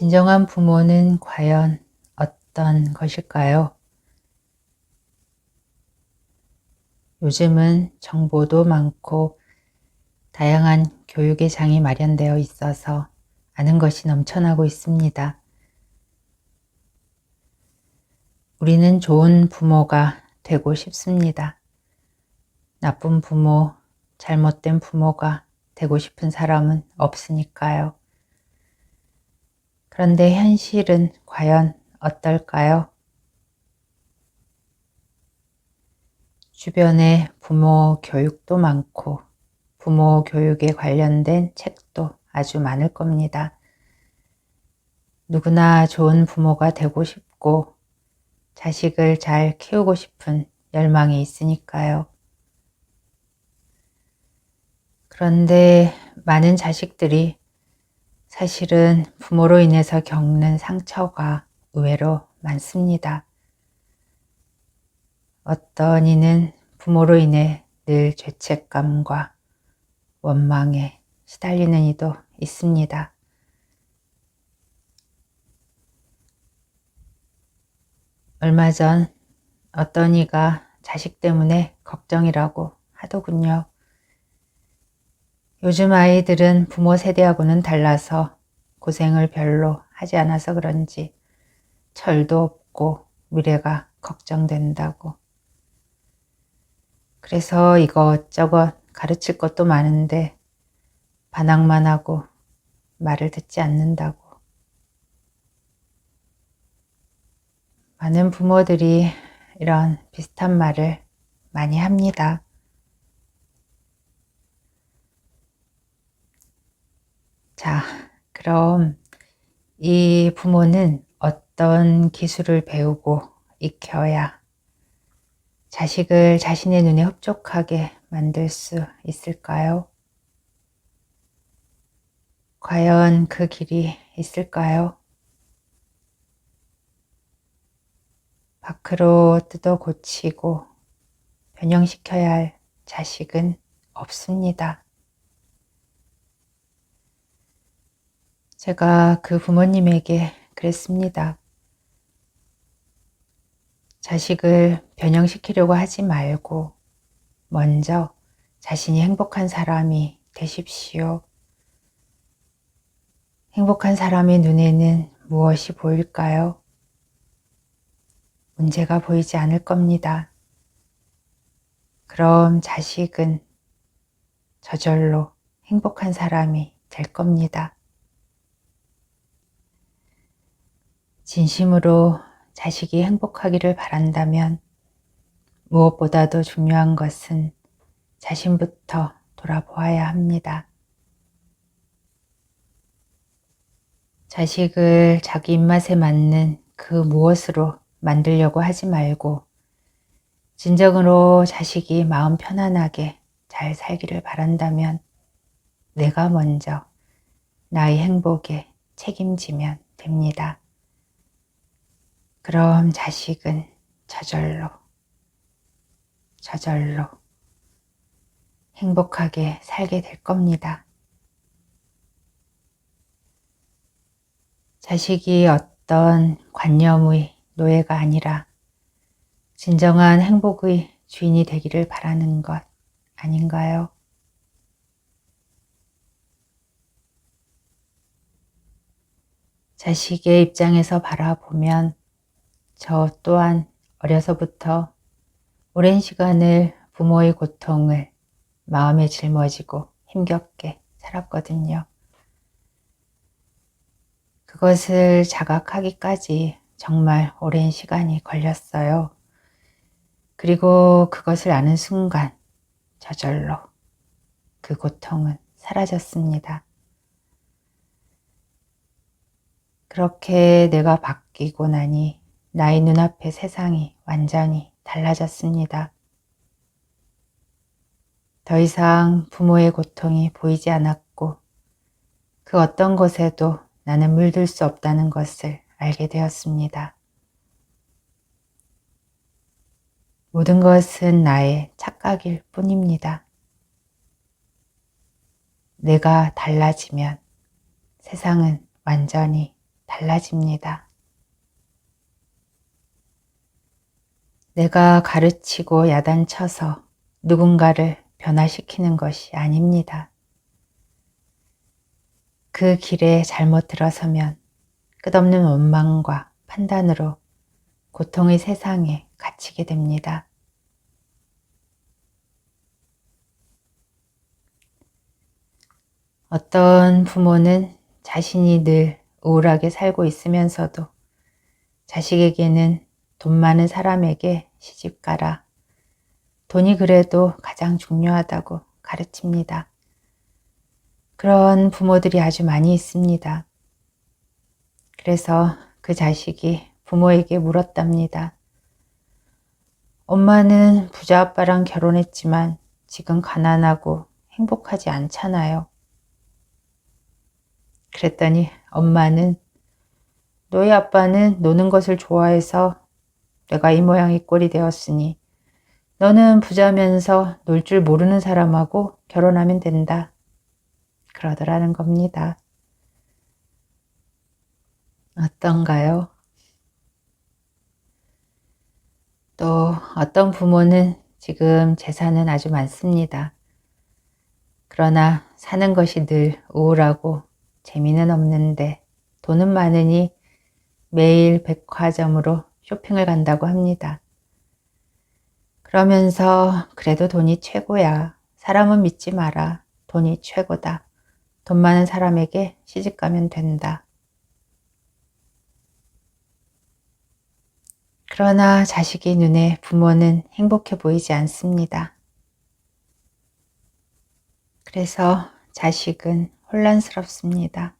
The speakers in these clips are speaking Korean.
진정한 부모는 과연 어떤 것일까요? 요즘은 정보도 많고 다양한 교육의 장이 마련되어 있어서 아는 것이 넘쳐나고 있습니다. 우리는 좋은 부모가 되고 싶습니다. 나쁜 부모, 잘못된 부모가 되고 싶은 사람은 없으니까요. 그런데 현실은 과연 어떨까요? 주변에 부모 교육도 많고 부모 교육에 관련된 책도 아주 많을 겁니다. 누구나 좋은 부모가 되고 싶고 자식을 잘 키우고 싶은 열망이 있으니까요. 그런데 많은 자식들이 사실은 부모로 인해서 겪는 상처가 의외로 많습니다. 어떤 이는 부모로 인해 늘 죄책감과 원망에 시달리는 이도 있습니다. 얼마 전 어떤 이가 자식 때문에 걱정이라고 하더군요. 요즘 아이들은 부모 세대하고는 달라서 고생을 별로 하지 않아서 그런지 철도 없고 미래가 걱정된다고. 그래서 이것저것 가르칠 것도 많은데 반항만 하고 말을 듣지 않는다고. 많은 부모들이 이런 비슷한 말을 많이 합니다. 자, 그럼 이 부모는 어떤 기술을 배우고 익혀야 자식을 자신의 눈에 흡족하게 만들 수 있을까요? 과연 그 길이 있을까요? 밖으로 뜯어 고치고 변형시켜야 할 자식은 없습니다. 제가 그 부모님에게 그랬습니다. 자식을 변형시키려고 하지 말고 먼저 자신이 행복한 사람이 되십시오. 행복한 사람의 눈에는 무엇이 보일까요? 문제가 보이지 않을 겁니다. 그럼 자식은 저절로 행복한 사람이 될 겁니다. 진심으로 자식이 행복하기를 바란다면 무엇보다도 중요한 것은 자신부터 돌아보아야 합니다. 자식을 자기 입맛에 맞는 그 무엇으로 만들려고 하지 말고 진정으로 자식이 마음 편안하게 잘 살기를 바란다면 내가 먼저 나의 행복에 책임지면 됩니다. 그럼 자식은 저절로 행복하게 살게 될 겁니다. 자식이 어떤 관념의 노예가 아니라 진정한 행복의 주인이 되기를 바라는 것 아닌가요? 자식의 입장에서 바라보면 저 또한 어려서부터 오랜 시간을 부모의 고통을 마음에 짊어지고 힘겹게 살았거든요. 그것을 자각하기까지 정말 오랜 시간이 걸렸어요. 그리고 그것을 아는 순간 저절로 그 고통은 사라졌습니다. 그렇게 내가 바뀌고 나니 나의 눈앞의 세상이 완전히 달라졌습니다. 더 이상 부모의 고통이 보이지 않았고 그 어떤 것에도 나는 물들 수 없다는 것을 알게 되었습니다. 모든 것은 나의 착각일 뿐입니다. 내가 달라지면 세상은 완전히 달라집니다. 내가 가르치고 야단쳐서 누군가를 변화시키는 것이 아닙니다. 그 길에 잘못 들어서면 끝없는 원망과 판단으로 고통의 세상에 갇히게 됩니다. 어떤 부모는 자신이 늘 우울하게 살고 있으면서도 자식에게는 돈 많은 사람에게 시집가라. 돈이 그래도 가장 중요하다고 가르칩니다. 그런 부모들이 아주 많이 있습니다. 그래서 그 자식이 부모에게 물었답니다. 엄마는 부자 아빠랑 결혼했지만 지금 가난하고 행복하지 않잖아요. 그랬더니 엄마는 너희 아빠는 노는 것을 좋아해서 내가 이 모양 이 꼴이 되었으니 너는 부자면서 놀 줄 모르는 사람하고 결혼하면 된다. 그러더라는 겁니다. 어떤가요? 또 어떤 부모는 지금 재산은 아주 많습니다. 그러나 사는 것이 늘 우울하고 재미는 없는데 돈은 많으니 매일 백화점으로 쇼핑을 간다고 합니다. 그러면서 그래도 돈이 최고야. 사람은 믿지 마라. 돈이 최고다. 돈 많은 사람에게 시집가면 된다. 그러나 자식의 눈에 부모는 행복해 보이지 않습니다. 그래서 자식은 혼란스럽습니다.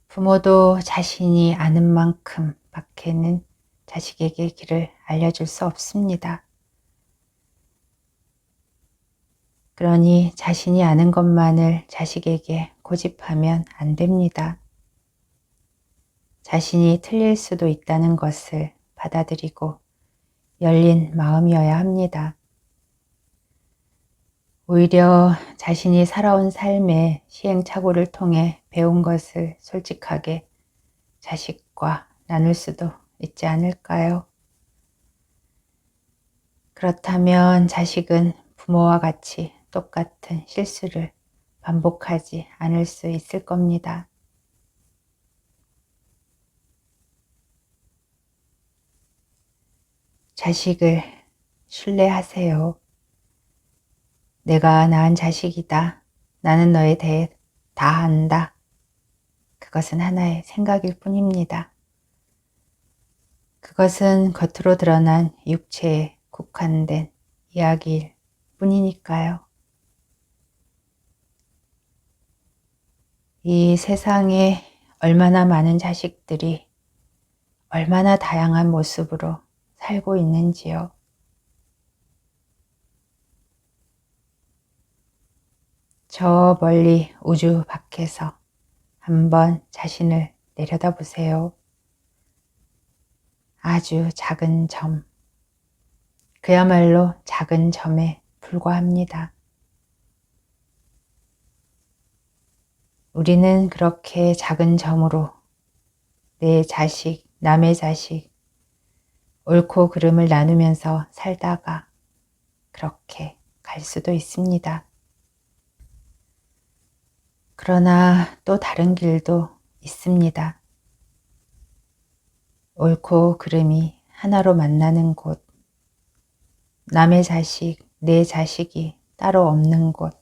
부모도 자신이 아는 만큼 밖에는 자식에게 길을 알려줄 수 없습니다. 그러니 자신이 아는 것만을 자식에게 고집하면 안 됩니다. 자신이 틀릴 수도 있다는 것을 받아들이고 열린 마음이어야 합니다. 오히려 자신이 살아온 삶의 시행착오를 통해 배운 것을 솔직하게 자식과 나눌 수도 있지 않을까요? 그렇다면 자식은 부모와 같이 똑같은 실수를 반복하지 않을 수 있을 겁니다. 자식을 신뢰하세요. 내가 낳은 자식이다. 나는 너에 대해 다 안다. 그것은 하나의 생각일 뿐입니다. 그것은 겉으로 드러난 육체에 국한된 이야기일 뿐이니까요. 이 세상에 얼마나 많은 자식들이 얼마나 다양한 모습으로 살고 있는지요. 저 멀리 우주 밖에서 한번 자신을 내려다보세요. 아주 작은 점, 그야말로 작은 점에 불과합니다. 우리는 그렇게 작은 점으로 내 자식, 남의 자식, 옳고 그름을 나누면서 살다가 그렇게 갈 수도 있습니다. 그러나 또 다른 길도 있습니다. 옳고 그름이 하나로 만나는 곳, 남의 자식, 내 자식이 따로 없는 곳,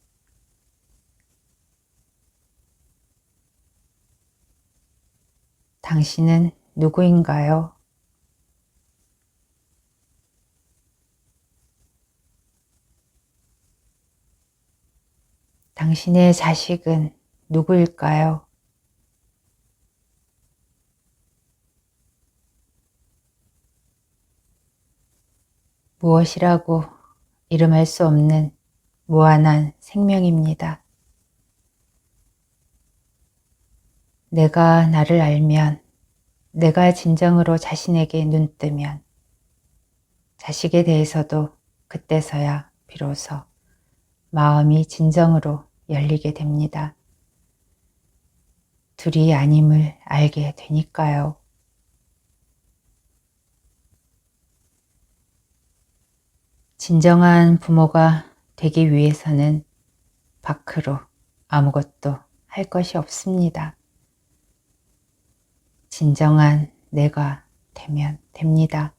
당신은 누구인가요? 당신의 자식은 누구일까요? 무엇이라고 이름할 수 없는 무한한 생명입니다. 내가 나를 알면, 내가 진정으로 자신에게 눈뜨면 자식에 대해서도 그때서야 비로소 마음이 진정으로 열리게 됩니다. 둘이 아님을 알게 되니까요. 진정한 부모가 되기 위해서는 밖으로 아무것도 할 것이 없습니다. 진정한 내가 되면 됩니다.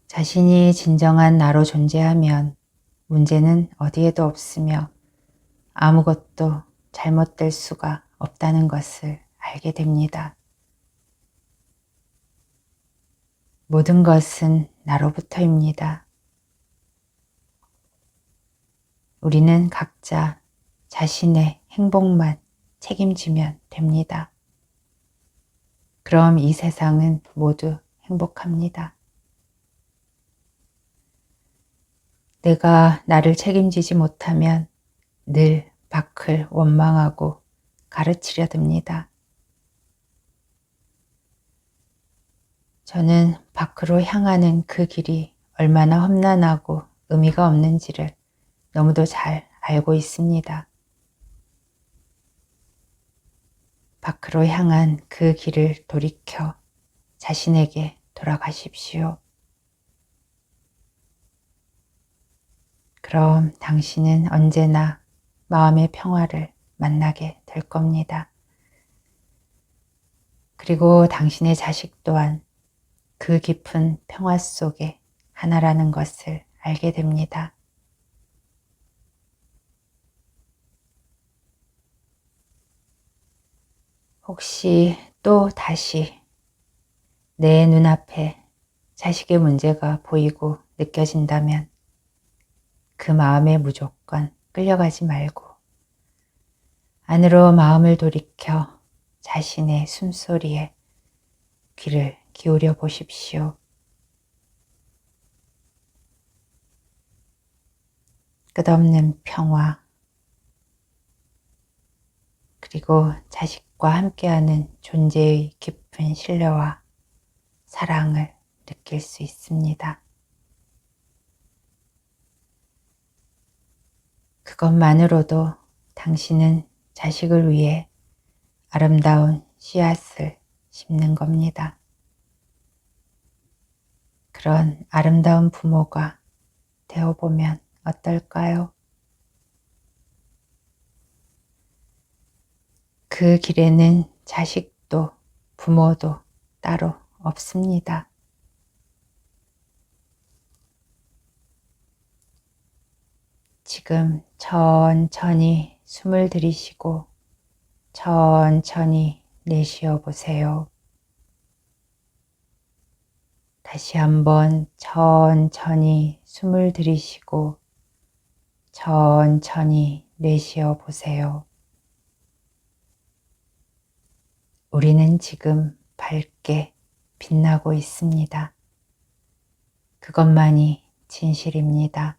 자신이 진정한 나로 존재하면 문제는 어디에도 없으며 아무것도 잘못될 수가 없다는 것을 알게 됩니다. 모든 것은 나로부터입니다. 우리는 각자 자신의 행복만 책임지면 됩니다. 그럼 이 세상은 모두 행복합니다. 내가 나를 책임지지 못하면 늘 밖을 원망하고 가르치려 듭니다. 저는 밖으로 향하는 그 길이 얼마나 험난하고 의미가 없는지를 너무도 잘 알고 있습니다. 밖으로 향한 그 길을 돌이켜 자신에게 돌아가십시오. 그럼 당신은 언제나 마음의 평화를 만나게 될 겁니다. 그리고 당신의 자식 또한 그 깊은 평화 속에 하나라는 것을 알게 됩니다. 혹시 또 다시 내 눈앞에 자식의 문제가 보이고 느껴진다면 그 마음에 무조건 끌려가지 말고 안으로 마음을 돌이켜 자신의 숨소리에 귀를 기울여 보십시오. 끝없는 평화, 그리고 자식과 함께하는 존재의 깊은 신뢰와 사랑을 느낄 수 있습니다. 그것만으로도 당신은 자식을 위해 아름다운 씨앗을 심는 겁니다. 그런 아름다운 부모가 되어보면 어떨까요? 그 길에는 자식도 부모도 따로 없습니다. 지금 천천히 숨을 들이쉬고 천천히 내쉬어 보세요. 다시 한번 천천히 숨을 들이쉬고 천천히 내쉬어 보세요. 우리는 지금 밝게 빛나고 있습니다. 그것만이 진실입니다.